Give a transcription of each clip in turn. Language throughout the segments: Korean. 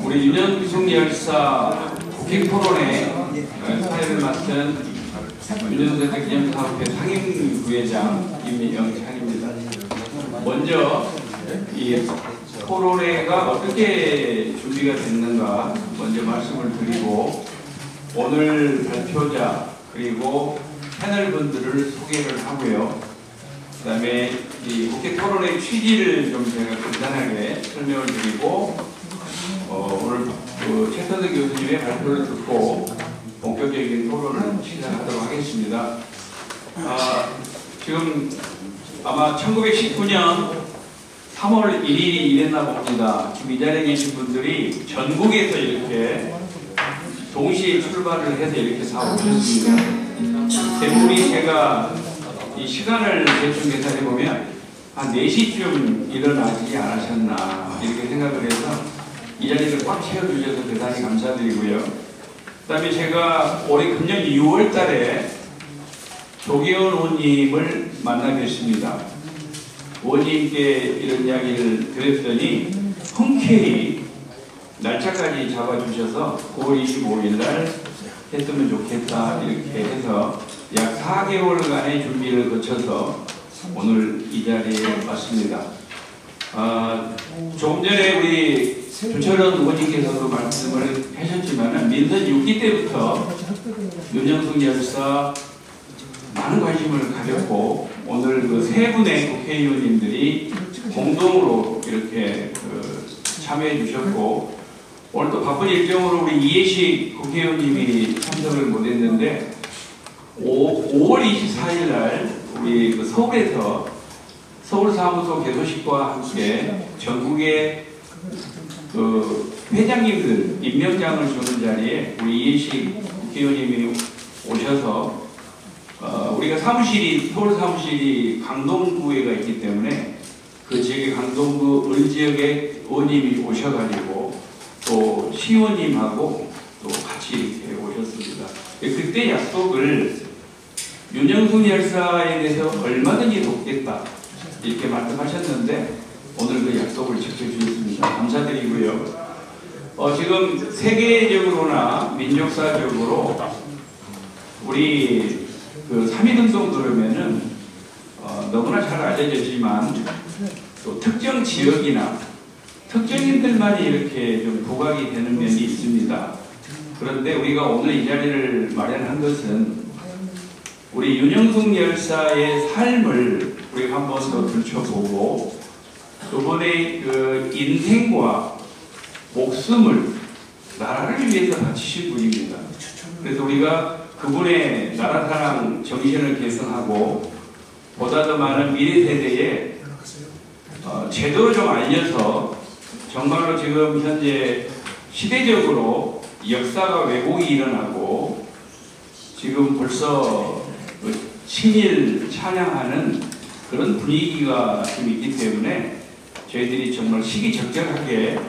우리 윤영숙 열사 국회 토론회 사회를 맡은 윤영숙 기념사업회 상임부회장 임영찬입니다. 먼저 이 토론회가 어떻게 준비가 됐는가 먼저 말씀을 드리고, 오늘 발표자 그리고 패널 분들을 소개를 하고요. 그 다음에 이 국회 토론회 취지를 좀 제가 간단하게 설명을 드리고, 오늘 최선득 교수님의 발표를 듣고 본격적인 토론을 시작하도록 하겠습니다. 지금 아마 1919년 3월 1일이 이랬나 봅니다. 지금 이 자리에 계신 분들이 전국에서 이렇게 동시에 출발을 해서 이렇게 다 오셨습니다. 대부분이 제가 이 시간을 대충 계산해보면 한 4시쯤 일어나지 않으셨나 이렇게 생각을 해서 이 자리를 꽉 채워주셔서 대단히 감사드리고요. 그 다음에 제가 올해 금년 6월 달에 조계원 의원님을 만나 뵀습니다. 의원님께 이런 이야기를 드렸더니 흔쾌히 날짜까지 잡아주셔서 9월 25일 날 했으면 좋겠다 이렇게 해서 약 4개월간의 준비를 거쳐서 오늘 이 자리에 왔습니다. 조금 전에 우리 조철원 의원님께서도 말씀을 하셨지만 민선 6기 때부터 윤영숙 열사 많은 관심을 가졌고, 오늘 그 세 분의 국회의원님들이 공동으로 이렇게 참여해 주셨고, 오늘 또 바쁜 일정으로 우리 이해식 국회의원님이 참석을 못했는데 5월 24일 날 우리 그 서울에서 서울사무소 개소식과 함께 전국의 그 회장님들 임명장을 주는 자리에 우리 이해식 국회의원님이 오셔서 우리가 사무실이 서울 사무실이 강동구에가 있기 때문에 그 지역의 강동구 을지역의 의원님이 오셔가지고 또 시의원님하고 또 같이 이렇게 오셨습니다. 그때 약속을 윤영숙 열사에 대해서 얼마든지 돕겠다 이렇게 말씀하셨는데 오늘 그 약속을 지켜주셨습니다. 감사드리고요. 지금 세계적으로나 민족사적으로 우리 그 3.1운동 그러면은 너무나 잘 알려졌지만 또 특정 지역이나 특정인들만이 이렇게 좀 부각이 되는 면이 있습니다. 그런데 우리가 오늘 이 자리를 마련한 것은 우리 윤영숙 열사의 삶을 우리가 한 번 더 들춰보고 그분의 그 인생과 목숨을 나라를 위해서 바치신 분입니다. 그래서 우리가 그분의 나라 사랑 정신을 계승하고 보다 더 많은 미래 세대에 제대로 좀 알려서 정말로 지금 현재 시대적으로 역사가 왜곡이 일어나고 지금 벌써 친일 찬양하는 그런 분위기가 좀 있기 때문에 저희들이 정말 시기적절하게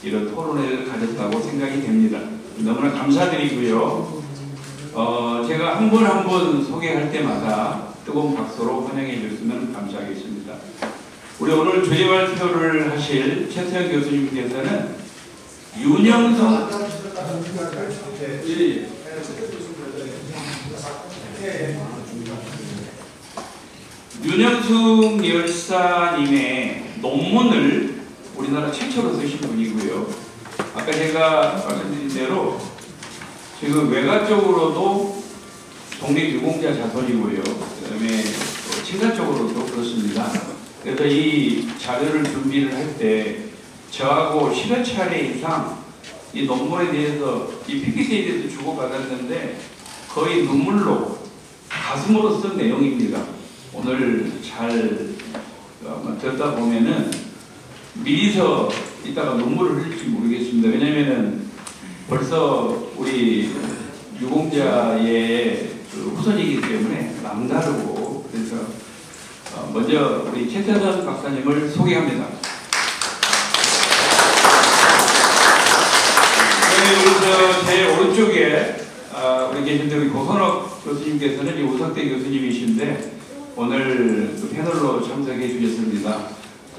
이런 토론회를 가졌다고 생각이 됩니다. 너무나 감사드리고요. 제가 한 분 한 분 소개할 때마다 뜨거운 박수로 환영해 주시면 감사하겠습니다. 우리 오늘 주제 발표를 하실 최태현 교수님께서는 윤영숙 열사님의 논문을 우리나라 최초로 쓰신 분이고요. 아까 제가 말씀드린 대로 지금 외가 쪽으로도 독립유공자 자손이고요. 그 다음에 친가 쪽으로도 그렇습니다. 그래서 이 자료를 준비를 할 때 저하고 10여 차례 이상 이 논문에 대해서 이 PPT에 대해서 주고받았는데 거의 눈물로 가슴으로 쓴 내용입니다. 오늘 잘 듣다 보면은 미리서 이따가 눈물을 흘릴지 모르겠습니다. 왜냐면은 벌써 우리 유공자의 그 후손이기 때문에 남다르고, 그래서 먼저 우리 최태선 박사님을 소개합니다. 그리고 제 오른쪽에 우리 계신 우리 고선옥 교수님께서는 이 우석대 교수님이신데 오늘 그 패널로 참석해 주셨습니다.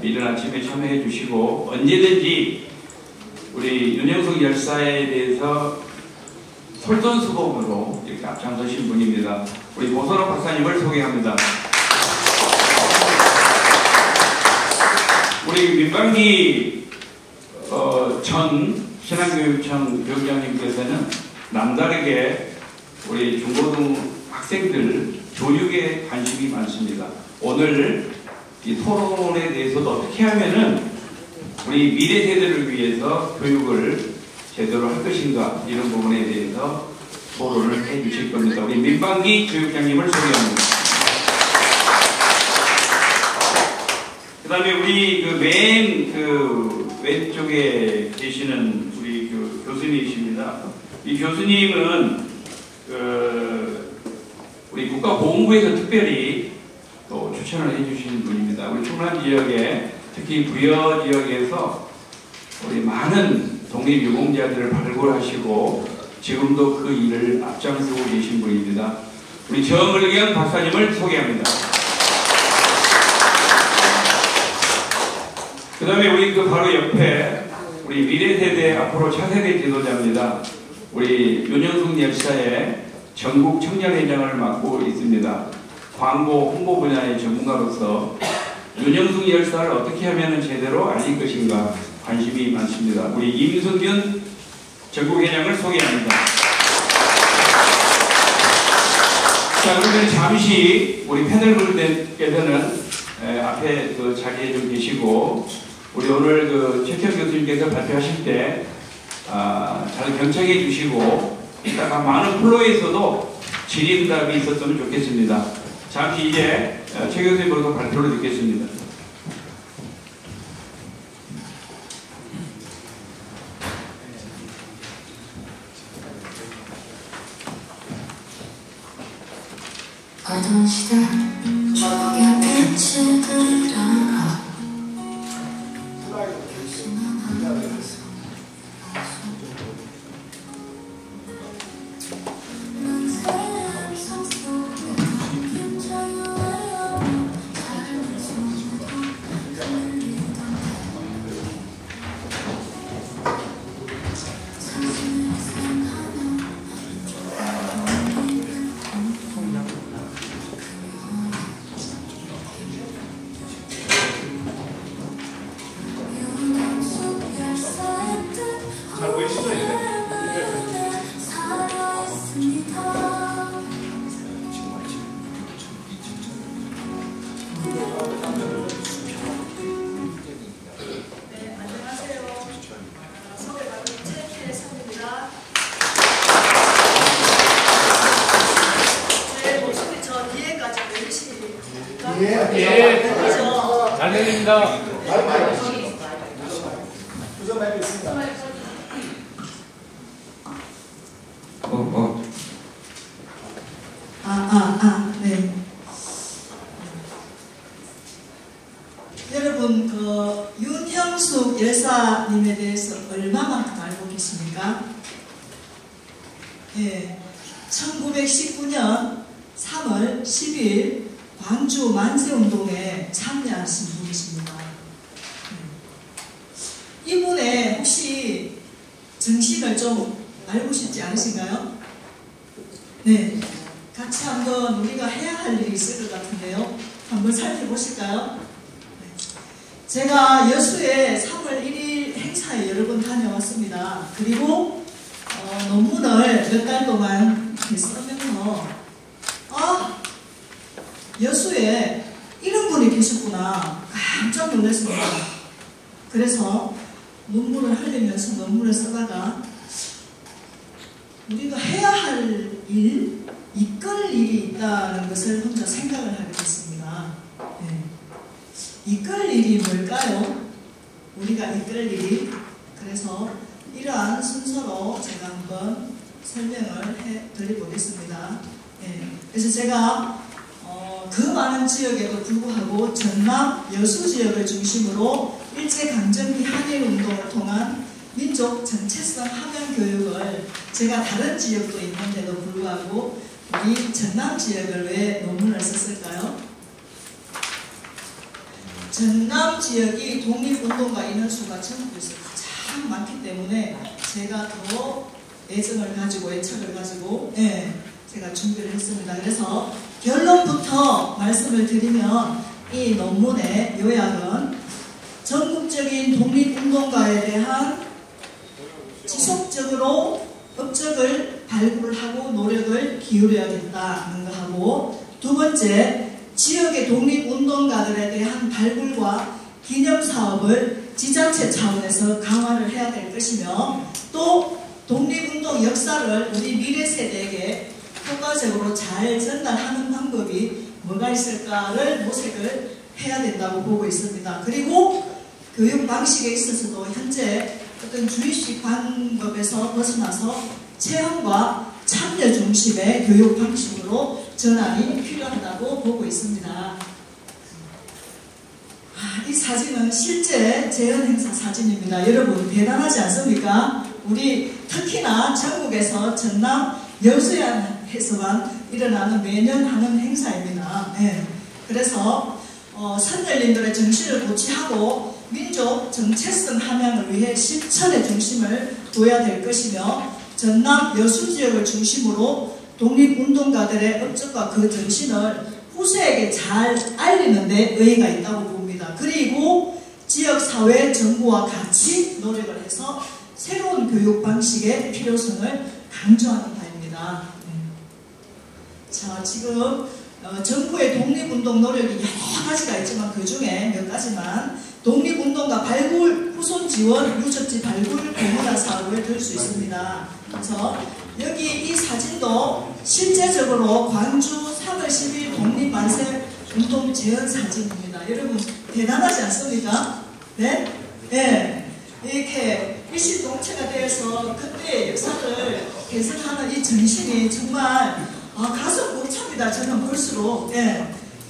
이른 아침에 참여해 주시고 언제든지 우리 윤영숙 열사에 대해서 솔선수범으로 이렇게 앞장서신 분입니다. 우리 보선호 박사님을 소개합니다. 우리 민방기 전 신안교육청 교육장님께서는 남다르게 우리 중고등 학생들 교육에 관심이 많습니다. 오늘 이 토론에 대해서도 어떻게 하면은 우리 미래 세대를 위해서 교육을 제대로 할 것인가 이런 부분에 대해서 토론을 해 주실 겁니다. 우리 민방기 교육장님을 소개합니다. 그 다음에 우리 맨 왼쪽에 계시는 우리 교수님이십니다. 이 교수님은 우리 국가보훈부에서 특별히 또 추천을 해주신 분입니다. 우리 충남 지역에 특히 부여 지역에서 우리 많은 독립유공자들을 발굴하시고 지금도 그 일을 앞장서고 계신 분입니다. 우리 정을경 박사님을 소개합니다. 그 다음에 우리 바로 옆에 우리 미래세대 앞으로 차세대 지도자입니다. 우리 윤영숙 열사의 전국 청년회장을 맡고 있습니다. 광고 홍보 분야의 전문가로서 윤영숙 열사를 어떻게 하면 제대로 알릴 것인가 관심이 많습니다. 우리 임승균 전국회장을 소개합니다. 자, 그러면 잠시 우리 패널분들께서는 앞에 자리에 좀 계시고 우리 오늘 최현 교수님께서 발표하실 때 잘 경청해 주시고 이따가 많은 플로에서도 질의응답이 있었으면 좋겠습니다. 잠시 이제 최 교수님으로서 발표를 듣겠습니다. 어두운 시대 조국의 빛을 들어 잘 들립니다. 네. 여러분, 윤형숙 열사님에 대해서 얼마만큼 알고 계십니까? 네. 1919년 3월 10일 광주 만세운동에 참여하신 분이십니다. 이분의 혹시 정신을 좀 알고 싶지 않으신가요? 네. 같이 한번 우리가 해야 할 일이 있을 것 같은데요. 한번 살펴보실까요? 네. 제가 여수에 3월 1일 행사에 여러 번 다녀왔습니다. 그리고 논문을 몇 달 동안 쓰면서 여수에 이런 분이 계셨구나 깜짝 놀랐습니다. 그래서 논문을 하려면서 논문을 쓰다가 우리가 해야 할 일, 이끌 일이 있다는 것을 혼자 생각을 하게 됐습니다. 네. 이끌 일이 뭘까요? 우리가 이끌 일이. 그래서 이러한 순서로 제가 한번 설명을 해드려보겠습니다. 네. 그래서 제가 그 많은 지역에도 불구하고 전남 여수 지역을 중심으로 일제강점기 한일운동을 통한 민족 정체성 함양 교육을 제가 다른 지역도 있는데도 불구하고 우리 전남 지역을 왜 논문을 썼을까요? 전남 지역이 독립운동가 인원수가 전국에서 가장 많기 때문에 제가 더 애정을 가지고 애착을 가지고 제가 준비를 했습니다. 그래서 결론부터 말씀을 드리면 이 논문의 요약은 전국적인 독립운동가에 대한 지속적으로 업적을 발굴하고 노력을 기울여야겠다는 것하고, 두 번째, 지역의 독립운동가들에 대한 발굴과 기념사업을 지자체 차원에서 강화를 해야 될 것이며, 또 독립운동 역사를 우리 미래 세대에게 효과적으로 잘 전달하는 방법이 뭐가 있을까를 모색을 해야 된다고 보고 있습니다. 그리고 교육 방식에 있어서도 현재 어떤 주입식 방법에서 벗어나서 체험과 참여 중심의 교육 방식으로 전환이 필요하다고 보고 있습니다. 이 사진은 실제 재현 행사 사진입니다. 여러분 대단하지 않습니까? 우리 특히나 전국에서 전남 여수야에서만 일어나는 매년 하는 행사입니다. 그래서 선열님들의 정신을 고취하고 민족 정체성 함양을 위해 실천의 중심을 둬야 될 것이며, 전남 여수 지역을 중심으로 독립운동가들의 업적과 그 정신을 후세에게 잘 알리는 데 의의가 있다고 봅니다. 그리고 지역사회 정부와 같이 노력을 해서 새로운 교육 방식의 필요성을 강조하는 바입니다. 자, 지금 정부의 독립운동 노력이 여러 가지가 있지만 그 중에 몇 가지만 독립운동가 발굴 후손 지원 유적지 발굴 공모자 사업을 들 수 있습니다. 그래서 여기 이 사진도 실제적으로 광주 3월 10일 독립만세 운동 재현 사진입니다. 여러분 대단하지 않습니까? 네? 네. 이렇게 일시동체가 되어서 그때의 역사를 개선하는 이 정신이 정말 가슴 벅찹니다. 저는 볼수록.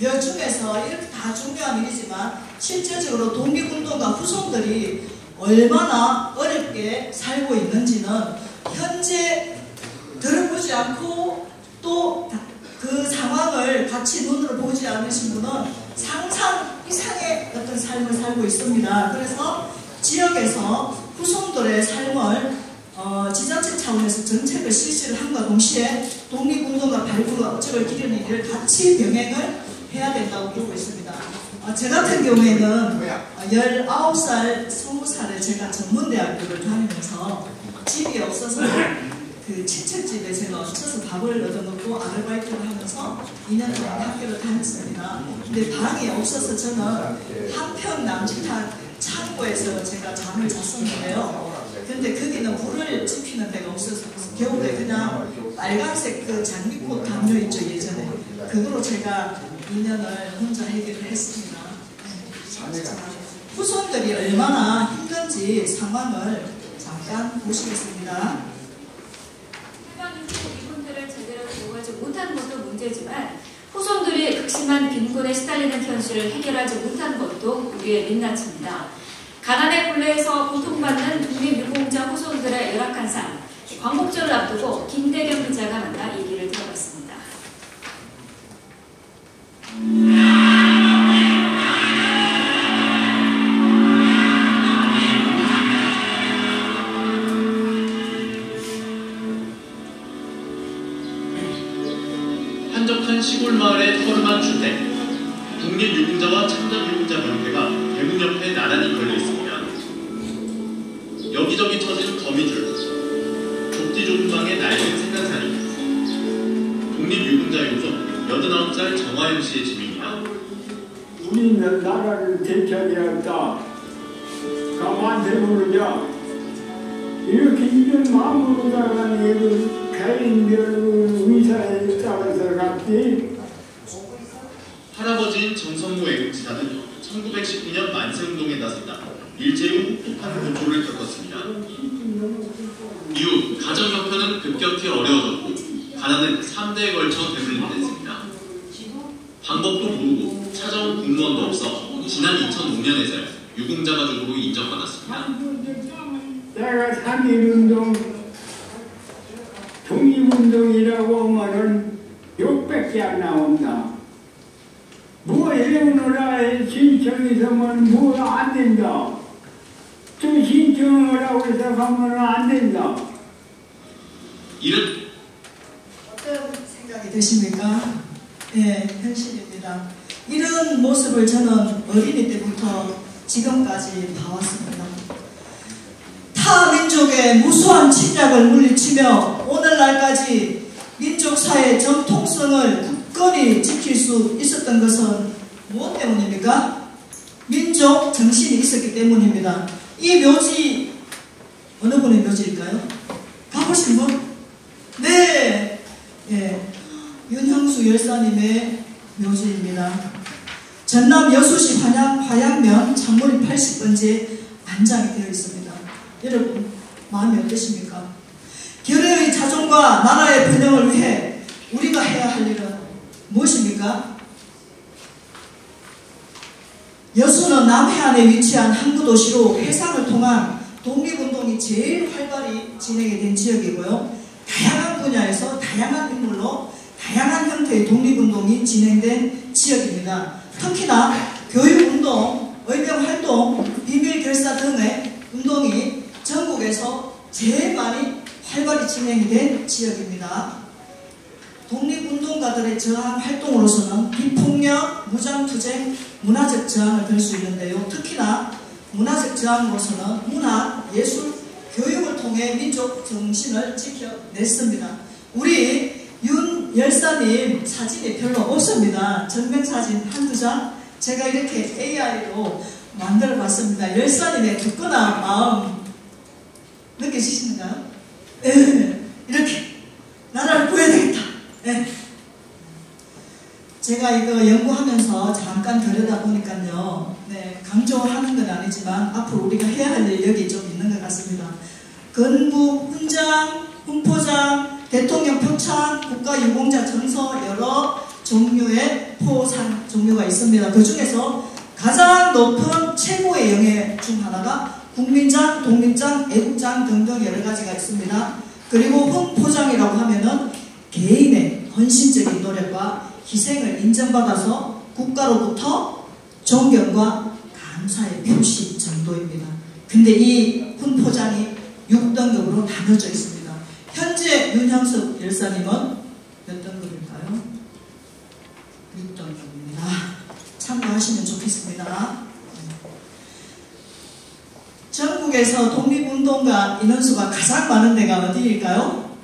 여 중에서 이렇게 다 중요한 일이지만 실제적으로 독립운동가 후손들이 얼마나 어렵게 살고 있는지는 현재 들어보지 않고 또 그 상황을 같이 눈으로 보지 않으신 분은 상상 이상의 어떤 삶을 살고 있습니다. 그래서 지역에서 후손들의 삶을 지자체 차원에서 정책을 실시를 함과 동시에 독립운동가 발굴과 업적을 기르는 일을 같이 병행을 해야 된다고 보고 있습니다. 제 같은 경우에는 19살, 20살에 제가 전문대학교를 다니면서 집이 없어서 그 친척집에 제가 얹혀서 밥을 얻어먹고 아르바이트를 하면서 2년 동안 학교를 다녔습니다. 근데 방이 없어서 저는 한평 남짓한 창고에서 제가 잠을 잤었는데요. 근데 거기는 불을 지피는 데가 없어서 겨울에 그냥 빨간색 그 장미꽃 담요 있죠, 예전에. 그거로 제가 2년을 혼자 해결을 했습니다. 후손들이 얼마나 힘든지 상황을 잠깐 보시겠습니다. 해방 이후 이분들을 제대로 보호하지 못한 것도 문제지만 후손들이 극심한 빈곤에 시달리는 현실을 해결하지 못한 것도 우리의 민낯입니다. 가난의 굴레에서 고통받는 독립유공자 후손들의 열악한 삶, 광복절을 앞두고 김대겸 기자가 만나 얘기를 들어봤습니다. 한적한 시골 마을의 허름한 주택, 독립유공자와 참전유공자 명패가 대문 옆에 나란히 걸려 있습니다. 여기저기 쳐진 거미줄, 좁디 좁은 방에 낡은 생간살이, 독립유공자 요정 89살 정화영 씨의 집입니다. 우리는 나라를 되찾아야겠다. 가만 내버리자. 이렇게 이런 마음으로 나가는 애들 개인별 의사에 따라서 갔지. 할아버지인 정성무 애국지사는 1919년 만세운동에 나섰다 일제후 폭탄 고초를 겪었습니다. 이후 가정 형편은 급격히 어려워졌고 가난은 3대에 걸쳐 되물림됐습니다. 방법도 모르고 찾아온 공무원도 없어 지난 2005년에서야 유공자 가족으로 인정받았습니다. 내가 3.1운동, 독립운동이라고 하면은 욕밖에 안 나온다. 뭐 해오는 신청해서면 뭐 안 된다. 저 신청을 하고 해서 가면 안 된다. 이런 어떤 생각이 드십니까? 예, 현실입니다. 이런 모습을 저는 어린이 때부터 지금까지 봐왔습니다. 타 민족의 무수한 침략을 물리치며 오늘날까지 민족사의 정통성을 굳건히 지킬 수 있었던 것은 무엇 때문입니까? 민족 정신이 있었기 때문입니다. 이 묘지 어느 분의 묘지일까요? 가보신 분? 네, 예, 윤형수 열사님의 묘지입니다. 전남 여수시 화양면 창문이 80번째 안장이 되어 있습니다. 여러분 마음이 어떠십니까? 결의의 자존과 나라의 번영을 위해 우리가 해야 할 일은 무엇입니까? 여수는 남해안에 위치한 항구도시로 해상을 통한 독립운동이 제일 활발히 진행이 된 지역이고요. 다양한 분야에서 다양한 인물로 다양한 형태의 독립운동이 진행된 지역입니다. 특히나 교육운동, 의병활동, 비밀결사 등의 운동이 전국에서 제일 많이 활발히 진행이 된 지역입니다. 독립운동가들의 저항 활동으로서는 비폭력, 무장투쟁, 문화적 저항을 들 수 있는데요. 특히나 문화적 저항으로서는 문화, 예술, 교육을 통해 민족 정신을 지켜냈습니다. 우리 윤 열사님 사진이 별로 없습니다. 전명사진 한두 장 제가 이렇게 AI로 만들어 봤습니다. 열사님의 굳건한 마음 느껴지시는가요? 네, 이렇게 나라를 구해야 되겠다. 네. 제가 이거 연구하면서 잠깐 들여다보니까요, 네, 강조하는 건 아니지만 앞으로 우리가 해야 할 일 여기 좀 있는 것 같습니다. 건국, 훈장, 훈포장, 대통령 표창, 국가유공자 정서 여러 종류의 포상 종류가 있습니다. 그 중에서 가장 높은 최고의 영예 중 하나가 국민장, 독립장, 애국장 등등 여러 가지가 있습니다. 그리고 훈포장이라고 하면은 개인의 헌신적인 노력과 희생을 인정받아서 국가로부터 존경과 감사의 표시 정도입니다. 근데 이 훈포장이 6등급으로 나눠져 있습니다. 현재 윤형석 열사님은 몇 등급일까요? 6등급입니다. 참고하시면 좋겠습니다. 전국에서 독립운동가 인원수가 가장 많은 데가 어디일까요?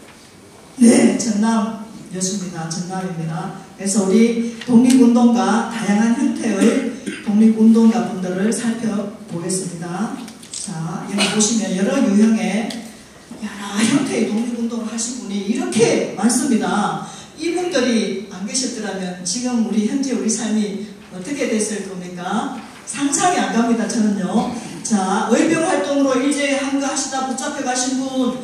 네, 전남 여수입니다. 전남입니다. 그래서 우리 독립운동가 다양한 형태의 독립운동가 분들을 살펴보겠습니다. 자, 여기 보시면 여러 유형의 여러 형태의 독립운동을 하신 분이 이렇게 많습니다. 이분들이 안 계셨더라면 지금 우리 현재 우리 삶이 어떻게 됐을 겁니까? 상상이 안 갑니다. 저는요. 자, 의병활동으로 일제에 항거하시다 붙잡혀 가신 분,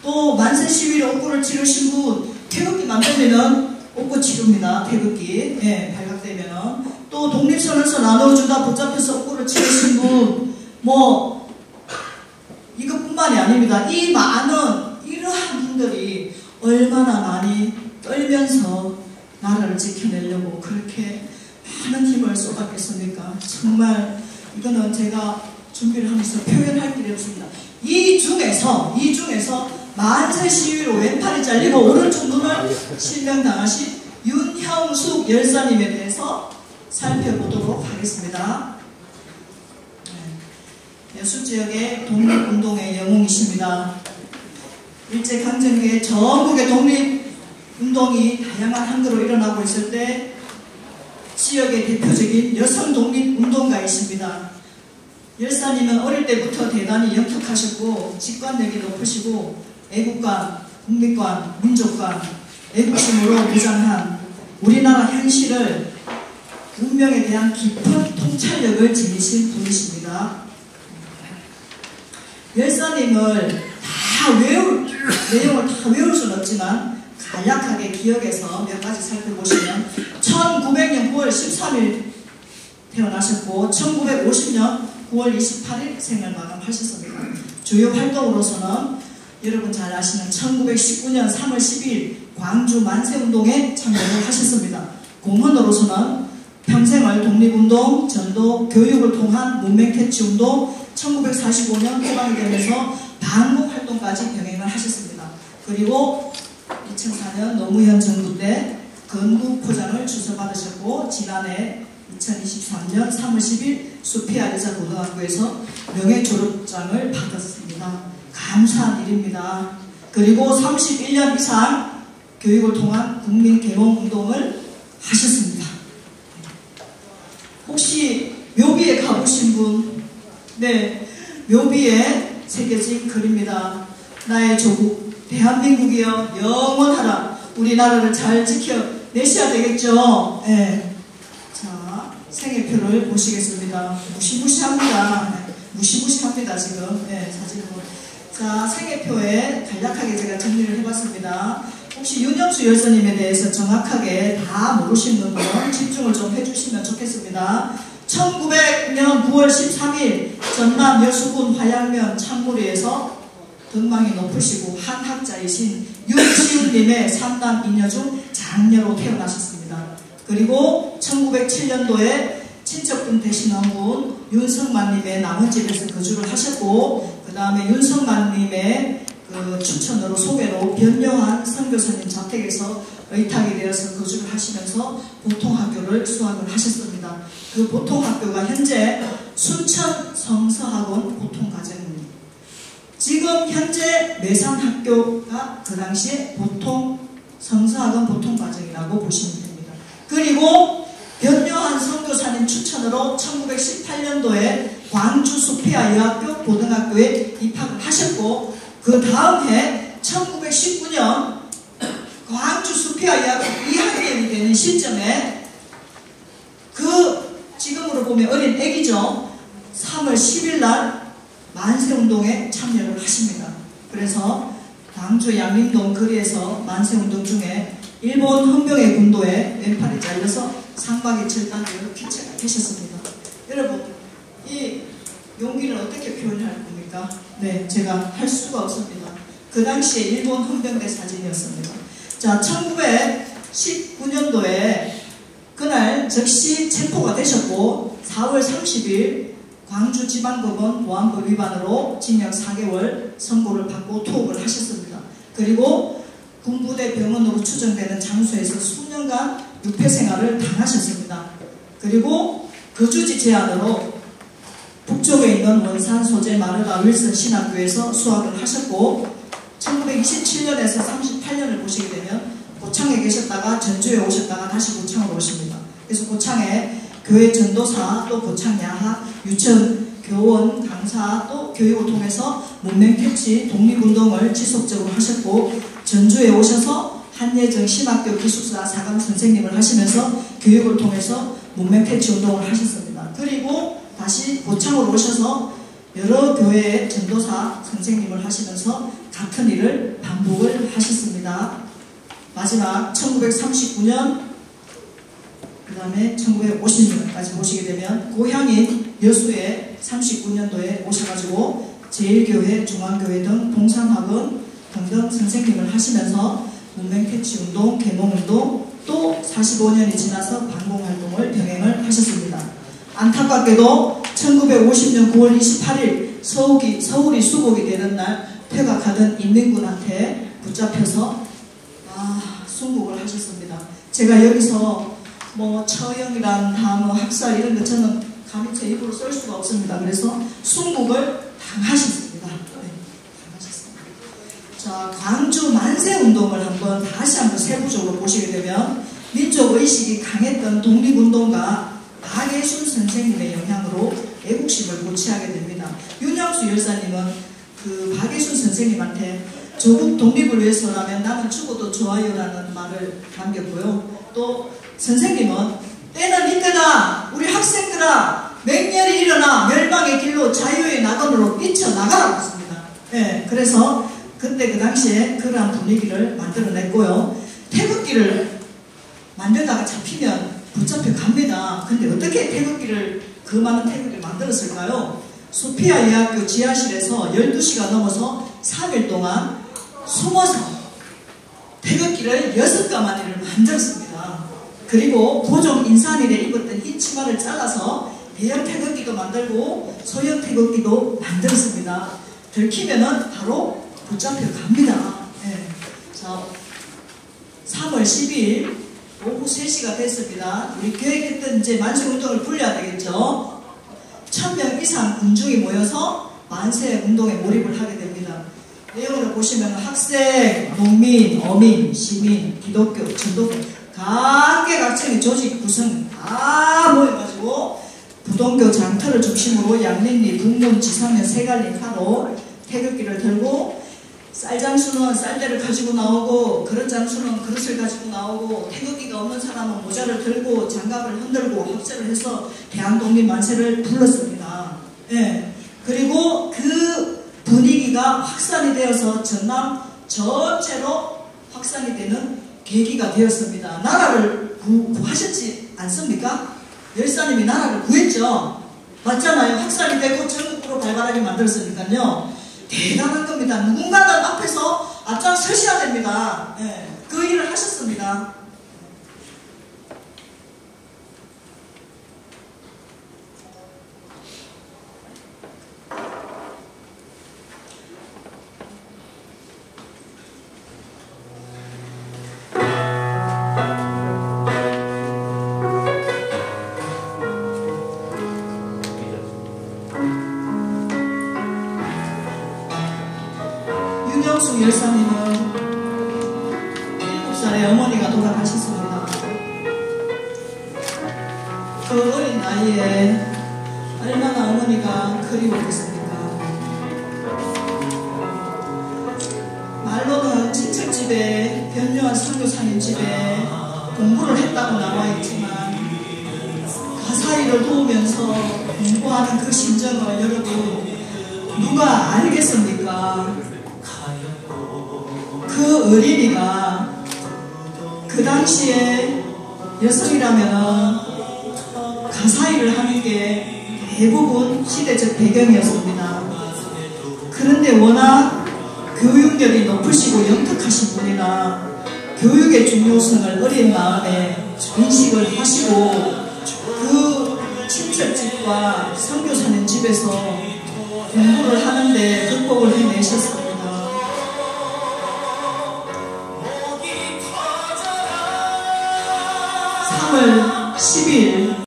또 만세 시위로 옥고를 치르신 분, 태극기 만들면은 옥고 치릅니다. 태극기, 예, 발각되면은. 또 독립선언서 나눠주다 붙잡혀서 옥고를 치르신 분, 뭐 이것뿐만이 아닙니다. 이 많은 이러한 분들이 얼마나 많이 떨면서 나라를 지켜내려고 그렇게 많은 힘을 쏟았겠습니까? 정말 이거는 제가 준비를 하면서 표현할 길이 없습니다. 이 중에서 만세 시위로 왼팔이 잘리고 오른쪽 눈을 실명당하신 윤형숙 열사님에 대해서 살펴보도록 하겠습니다. 여수 지역의 독립운동의 영웅이십니다. 일제강점기에 전국의 독립운동이 다양한 항구로 일어나고 있을 때 지역의 대표적인 여성 독립운동가이십니다. 열사님은 어릴 때부터 대단히 영특하셨고 직관력이 높으시고 애국관, 국립관, 민족관, 애국심으로 무장한 우리나라 현실을 운명에 대한 깊은 통찰력을 지니신 분이십니다. 열사님을 내용을 다 외울 수는 없지만 간략하게 기억해서 몇 가지 살펴보시면 1900년 9월 13일 태어나셨고 1950년 9월 28일 생을 마감하셨습니다. 주요 활동으로서는 여러분 잘 아시는 1919년 3월 10일 광주 만세운동에 참여를 하셨습니다. 공헌으로서는 평생을 독립운동, 전도, 교육을 통한 문맹캐치운동, 1945년 해방이 되면서 반공활동까지 병행을 하셨습니다. 그리고 2004년 노무현 정부 때 건국포장을 주서받으셨고 지난해 2023년 3월 10일 수피아 여자고등학교에서 명예졸업장을 받았습니다. 감사한 일입니다. 그리고 31년 이상 교육을 통한 국민개몽운동을 하셨습니다. 혹시 묘비에 가보신 분? 네, 묘비에 새겨진 글입니다. 나의 조국 대한민국이여 영원하라. 우리나라를 잘 지켜내셔야 되겠죠. 네. 자, 생애표를 보시겠습니다. 무시무시합니다. 네. 무시무시합니다 지금. 네, 사진으로. 자, 생애표에 간략하게 제가 정리를 해봤습니다. 혹시 윤영수 열사님에 대해서 정확하게 다 모르시는 분 집중을 좀 해주시면 좋겠습니다. 1900년 9월 13일 전남 여수군 화양면 창무리에서 등망이 높으시고 한 학자이신 윤치훈님의 3남 2녀 중 장녀로 태어나셨습니다. 그리고 1907년도에 친척분 되시는 분 윤성만님의 남은 집에서 거주를 하셨고 그 다음에 윤성만님의 추천으로 소개로 변요한 선교사님 자택에서 의탁이 되어서 거주를 하시면서 보통학교를 수학을 하셨습니다. 그 보통학교가 현재 순천 성서학원 보통과정입니다. 지금 현재 매산학교가 그 당시에 보통 성서학원 보통과정이라고 보시면 됩니다. 그리고 변요한 선교사님 추천으로 1918년도에 광주 수피아 여학교 고등학교에 입학을 하셨고 그 다음 해 1919년 광주 수피아 여학교 2학년이 되는 시점에 그 지금으로 보면 어린 애기죠. 3월 10일 날 만세운동에 참여를 하십니다. 그래서 광주 양림동 거리에서 만세운동 중에 일본 헌병의 군도에 왼팔이 잘려서 상박이 절단되어 기체가 되셨습니다. 여러분 이 용기를 어떻게 표현할 겁니까? 네, 제가 할 수가 없습니다. 그 당시에 일본 헌병대 사진이었습니다. 자, 1919년도에 그날 즉시 체포가 되셨고 4월 30일 광주지방법원 보안법 위반으로 징역 4개월 선고를 받고 투옥을 하셨습니다. 그리고 군부대 병원으로 추정되는 장소에서 수년간 유폐 생활을 당하셨습니다. 그리고 거주지 제한으로 북쪽에 있는 원산 소재 마르다 윌슨 신학교에서 수학을 하셨고 1927년에서 38년을 보시게 되면 고창에 계셨다가 전주에 오셨다가 다시 고창으로 오십니다. 그래서 고창에 교회 전도사 또 고창 야학 유치원 교원 강사 또 교육을 통해서 문맹캐치 독립운동을 지속적으로 하셨고 전주에 오셔서 한예정 신학교 기숙사 사감 선생님을 하시면서 교육을 통해서 문맹캐치 운동을 하셨습니다. 그리고 다시 고창으로 오셔서 여러 교회의 전도사 선생님을 하시면서 같은 일을 반복을 하셨습니다. 마지막 1939년 그 다음에 1950년까지 보시게 되면 고향인 여수에 39년도에 오셔가지고 제1교회, 중앙교회 등 동산학원 등등 선생님을 하시면서 문맹캐치운동, 개몽운동 또 45년이 지나서 반공활동을 병행을 하셨습니다. 안타깝게도 1950년 9월 28일 서울이 수복이 되는 날 퇴각하던 인민군한테 붙잡혀서 순국을 하셨습니다. 제가 여기서 뭐 처형이란 단어, 학살 이런 거 저는 감히 제 입으로 쓸 수가 없습니다. 그래서 순국을 당하셨습니다. 네, 당하셨습니다. 자, 광주 만세운동을 다시 한번 세부적으로 보시게 되면 민족의식이 강했던 독립운동가 박예순 선생님의 영향으로 애국심을 고취하게 됩니다. 윤영수 열사님은 그 박예순 선생님한테 조국 독립을 위해서라면 나는 죽어도 좋아요라는 말을 남겼고요. 또 선생님은 때는 이때다 우리 학생들아 맹렬히 일어나 멸망의 길로 자유의 낙원으로 뛰쳐나가라고 했습니다. 네, 그래서 그때 그 당시에 그러한 분위기를 만들어냈고요. 태극기를 만들다가 잡히면 붙잡혀 갑니다. 근데 어떻게 그 많은 태극기를 만들었을까요? 소피아 예학교 지하실에서 12시가 넘어서 3일 동안 숨어서 태극기를 6가마니를 만들었습니다. 그리고 고종 인산일에 입었던 흰 치마를 잘라서 대형 태극기도 만들고 소형 태극기도 만들었습니다. 들키면은 바로 붙잡혀 갑니다. 네. 자, 3월 10일 오후 3시가 됐습니다. 우리 계획했던 이제 만세운동을 불려야 되겠죠. 1000명 이상 군중이 모여서 만세운동에 몰입을 하게 됩니다. 내용을 보시면 학생, 농민, 어민, 시민, 기독교, 전도교 각계각층의 조직 구성 다 모여가지고 부동교 장터를 중심으로 양린리, 북문, 지상면, 세갈리, 하로 태극기를 들고 쌀장수는 쌀대를 가지고 나오고 그릇장수는 그릇을 가지고 나오고 태극기가 없는 사람은 모자를 들고 장갑을 흔들고 합세를 해서 대한독립 만세를 불렀습니다. 예. 그리고 그 분위기가 확산이 되어서 전남 전체로 확산이 되는 계기가 되었습니다. 나라를 구하셨지 않습니까? 열사님이 나라를 구했죠. 맞잖아요. 확산이 되고 전국으로 발발하게 만들었으니까요. 대단한 겁니다. 누군가는 앞에서 앞장서셔야 됩니다. 네, 그 일을 하셨습니다. 윤영숙 열사님은 7살에 어머니가 돌아가셨습니다. 그 어린 나이에 얼마나 어머니가 그리웠겠습니까? 말로는 친척집에 변요한 선교사님 집에 공부를 했다고 나와있지만 가사일을 도우면서 공부하는 그 심정을 여러분 누가 알겠습니까? 그 어린이가 그 당시에 여성이라면 가사일을 하는 게 대부분 시대적 배경이었습니다. 그런데 워낙 교육열이 높으시고 영특하신 분이라 교육의 중요성을 어린 마음에 인식을 하시고 그 친척집과 선교사님 집에서 공부를 하는데 극복을 해내셨습니다.